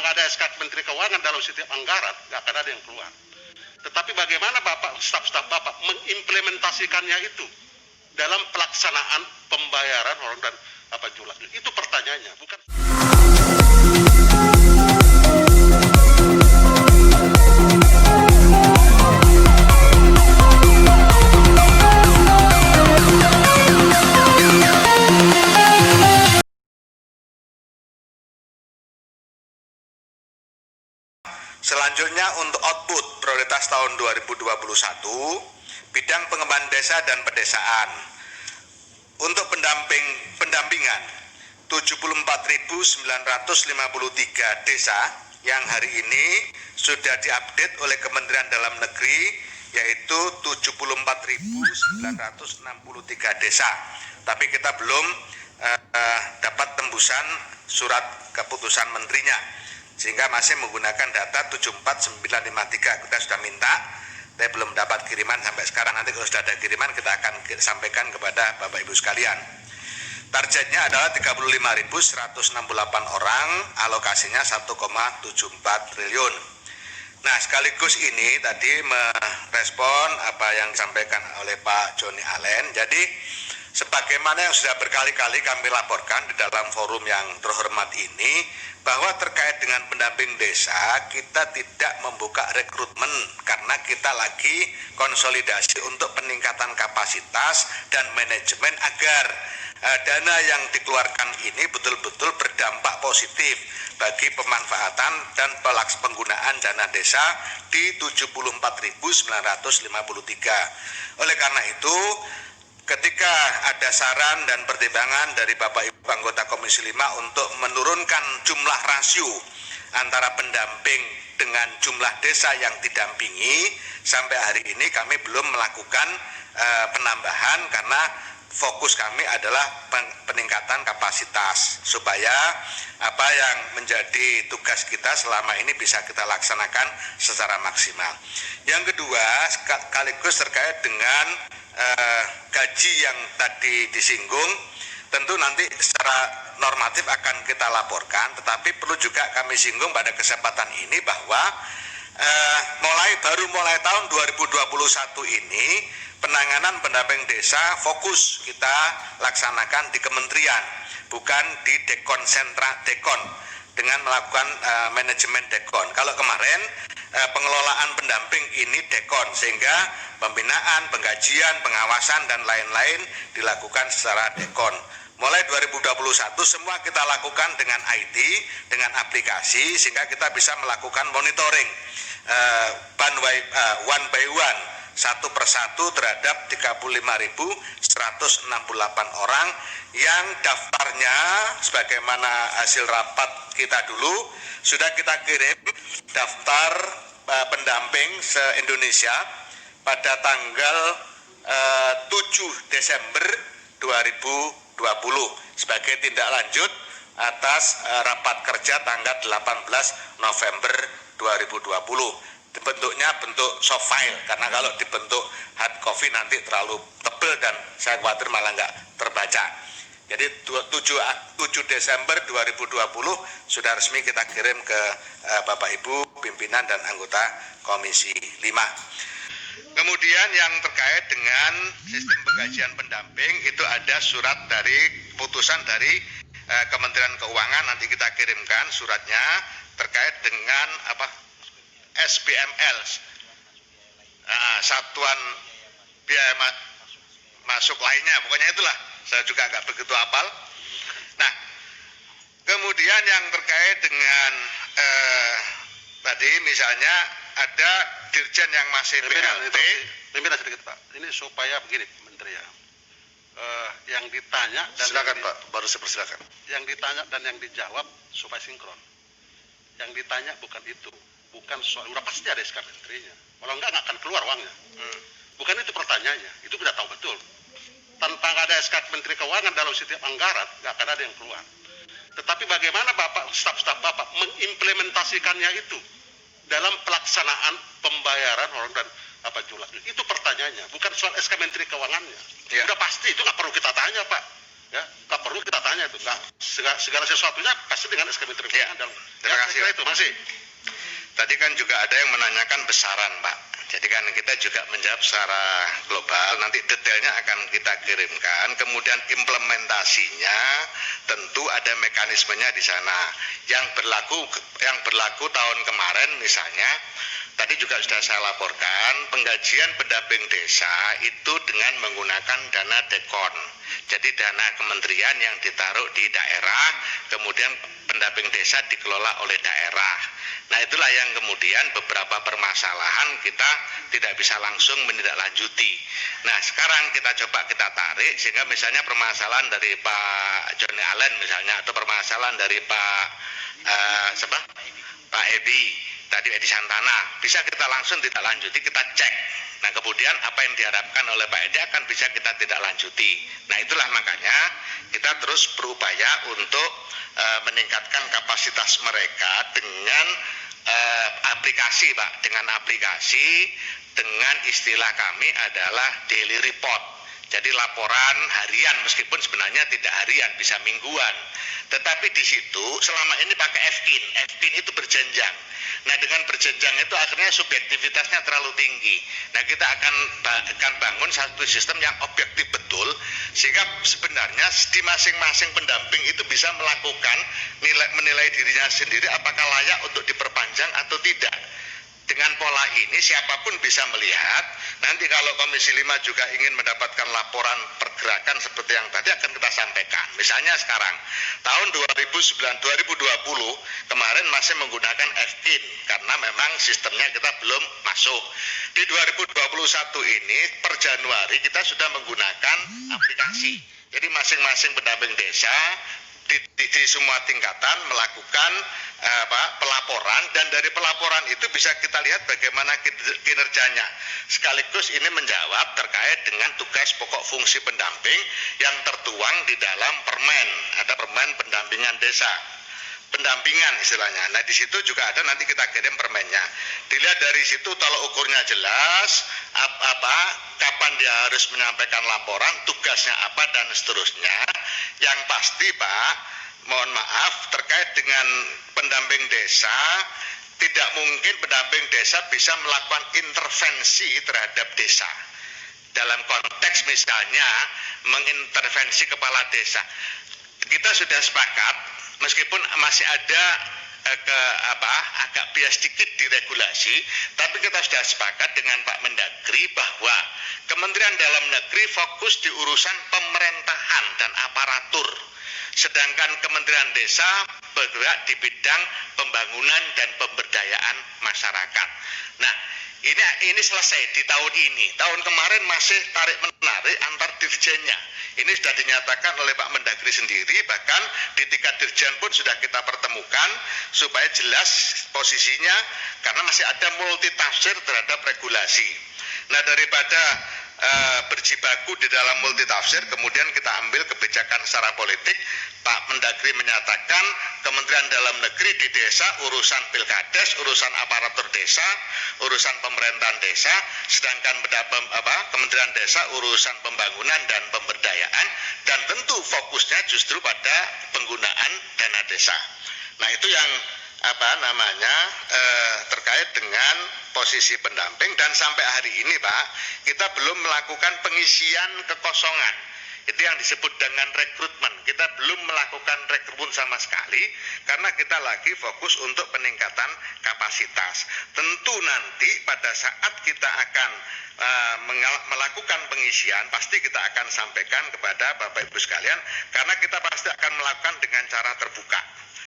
nggak ada SK Menteri Keuangan dalam setiap anggaran, nggak akan ada yang keluar. Tetapi bagaimana Bapak, staf-staf Bapak mengimplementasikannya itu dalam pelaksanaan pembayaran orang dan jumlah itu pertanyaannya, bukan. Selanjutnya untuk output prioritas tahun 2021, bidang pengembangan desa dan pedesaan. Untuk pendampingan 74.953 desa yang hari ini sudah diupdate oleh Kementerian Dalam Negeri, yaitu 74.963 desa. Tapi kita belum dapat tembusan surat keputusan menterinya, sehingga masih menggunakan data 74953. Kita sudah minta, tapi belum dapat kiriman sampai sekarang. Nanti kalau sudah ada kiriman kita akan sampaikan kepada Bapak Ibu sekalian. Targetnya adalah 35.168 orang, alokasinya 1,74 triliun. Nah, sekaligus ini tadi merespon apa yang disampaikan oleh Pak Joni Allen. Jadi sebagaimana yang sudah berkali-kali kami laporkan di dalam forum yang terhormat ini, bahwa terkait dengan pendamping desa kita tidak membuka rekrutmen karena kita lagi konsolidasi untuk peningkatan kapasitas dan manajemen agar dana yang dikeluarkan ini betul-betul berdampak positif bagi pemanfaatan dan penggunaan dana desa di 74.953. Oleh karena itu, ketika ada saran dan pertimbangan dari Bapak Ibu anggota Komisi 5 untuk menurunkan jumlah rasio antara pendamping dengan jumlah desa yang didampingi, sampai hari ini kami belum melakukan penambahan karena fokus kami adalah peningkatan kapasitas supaya apa yang menjadi tugas kita selama ini bisa kita laksanakan secara maksimal. Yang kedua, sekaligus terkait dengan gaji yang tadi disinggung, tentu nanti secara normatif akan kita laporkan, tetapi perlu juga kami singgung pada kesempatan ini bahwa mulai tahun 2021 ini penanganan pendamping desa fokus kita laksanakan di kementerian, bukan di dekon dengan melakukan manajemen dekon. Kalau kemarin pengelolaan pendamping ini dekon, sehingga pembinaan, penggajian, pengawasan dan lain-lain dilakukan secara dekon. Mulai 2021 semua kita lakukan dengan IT, dengan aplikasi, sehingga kita bisa melakukan monitoring one by one, satu persatu terhadap 35.168 orang yang daftarnya sebagaimana hasil rapat kita dulu sudah kita kirim daftar pendamping se-Indonesia pada tanggal 7 Desember 2020 sebagai tindak lanjut atas rapat kerja tanggal 18 November 2020. Bentuknya bentuk soft file, karena kalau dibentuk hard copy nanti terlalu tebal dan saya khawatir malah nggak terbaca. Jadi 7 Desember 2020 sudah resmi kita kirim ke Bapak Ibu pimpinan dan anggota Komisi 5. Kemudian yang terkait dengan sistem penggajian pendamping itu ada surat dari putusan dari Kementerian Keuangan, nanti kita kirimkan suratnya terkait dengan SBML, satuan biaya masuk lainnya, pokoknya itulah, saya juga nggak begitu hafal. Nah, kemudian yang terkait dengan tadi misalnya ada dirjen yang masih BLT. Pimpinan sedikit Pak, ini supaya begini Menteri ya, yang ditanya dan silakan Pak, baru saya persilakan. Yang ditanya dan yang dijawab supaya sinkron. Yang ditanya bukan itu, bukan soal, udah pasti ada SK menterinya, kalau enggak akan keluar uangnya. Bukan itu pertanyaannya, itu kita tahu betul. Tanpa ada SK Menteri Keuangan dalam setiap anggaran, nggak akan ada yang keluar. Tetapi bagaimana Bapak, staf-staf Bapak mengimplementasikannya itu dalam pelaksanaan pembayaran orang dan jumlah itu pertanyaannya, bukan soal SK Menteri Keuangannya. Udah pasti, itu nggak perlu kita tanya Pak. Ya, nggak perlu kita tanya itu, nggak segala sesuatunya pasti dengan SK Menteri Keuangan. Terima kasih. Itu masih. Tadi kan juga ada yang menanyakan besaran, Pak. Jadi kan kita juga menjawab secara global, nanti detailnya akan kita kirimkan, kemudian implementasinya tentu ada mekanismenya di sana. Yang berlaku tahun kemarin misalnya, tadi juga sudah saya laporkan, penggajian pendamping desa itu dengan menggunakan dana dekon. Jadi dana kementerian yang ditaruh di daerah, kemudian pendamping desa dikelola oleh daerah. Nah itulah yang kemudian beberapa permasalahan kita tidak bisa langsung menindaklanjuti. Nah sekarang kita coba kita tarik, sehingga misalnya permasalahan dari Pak Joni Allen misalnya, atau permasalahan dari Pak Edi, tadi Edi Santana, bisa kita langsung tidak lanjuti, kita cek. Nah kemudian apa yang diharapkan oleh Pak Edi akan bisa kita tidak lanjuti. Nah itulah makanya kita terus berupaya untuk meningkatkan kapasitas mereka dengan aplikasi, Pak, dengan istilah kami adalah daily report. Jadi laporan harian, meskipun sebenarnya tidak harian, bisa mingguan. Tetapi di situ selama ini pakai FKIN. FKIN itu berjenjang. Nah dengan berjenjang itu akhirnya subjektivitasnya terlalu tinggi. Nah kita akan bangun satu sistem yang objektif betul, sehingga sebenarnya di masing-masing pendamping itu bisa melakukan menilai dirinya sendiri apakah layak untuk diperpanjang atau tidak. Dengan pola ini siapapun bisa melihat. Nanti kalau Komisi 5 juga ingin mendapatkan laporan pergerakan seperti yang tadi akan kita sampaikan. Misalnya sekarang tahun 2020 kemarin masih menggunakan FKIN karena memang sistemnya kita belum masuk. Di 2021 ini per Januari kita sudah menggunakan aplikasi. Jadi masing-masing pendamping desa di semua tingkatan melakukan pelaporan, dan dari pelaporan itu bisa kita lihat bagaimana kinerjanya. Sekaligus ini menjawab terkait dengan tugas pokok fungsi pendamping yang tertuang di dalam permen, ada permen pendampingan desa. Pendampingan istilahnya. Nah di situ juga ada, nanti kita kirim permennya. Dilihat dari situ tolak ukurnya jelas, kapan dia harus menyampaikan laporan, tugasnya apa dan seterusnya. Yang pasti Pak, mohon maaf, terkait dengan pendamping desa, tidak mungkin pendamping desa bisa melakukan intervensi terhadap desa. Dalam konteks misalnya mengintervensi kepala desa. Kita sudah sepakat, meskipun masih ada agak bias sedikit di regulasi, tapi kita sudah sepakat dengan Pak Mendagri bahwa Kementerian Dalam Negeri fokus di urusan pemerintahan dan aparatur, sedangkan Kementerian Desa bergerak di bidang pembangunan dan pemberdayaan masyarakat. Nah, ini selesai di tahun ini. Tahun kemarin masih tarik menarik antar dirjennya. Ini sudah dinyatakan oleh Pak Mendagri sendiri, bahkan di tingkat dirjen pun sudah kita pertemukan supaya jelas posisinya, karena masih ada multitafsir terhadap regulasi. Nah, daripada berjibaku di dalam multitafsir, kemudian kita ambil kebijakan secara politik. Pak Mendagri menyatakan Kementerian Dalam Negeri di desa urusan pilkades, urusan aparatur desa, urusan pemerintahan desa, sedangkan Kementerian Desa urusan pembangunan dan pemberdayaan, dan tentu fokusnya justru pada penggunaan dana desa. Nah itu yang terkait dengan posisi pendamping, dan sampai hari ini Pak, kita belum melakukan pengisian kekosongan. Itu yang disebut dengan rekrutmen. Kita belum melakukan rekrutmen sama sekali karena kita lagi fokus untuk peningkatan kapasitas. Tentu nanti pada saat kita akan melakukan pengisian, pasti kita akan sampaikan kepada Bapak Ibu sekalian, karena kita pasti akan melakukan dengan cara terbuka.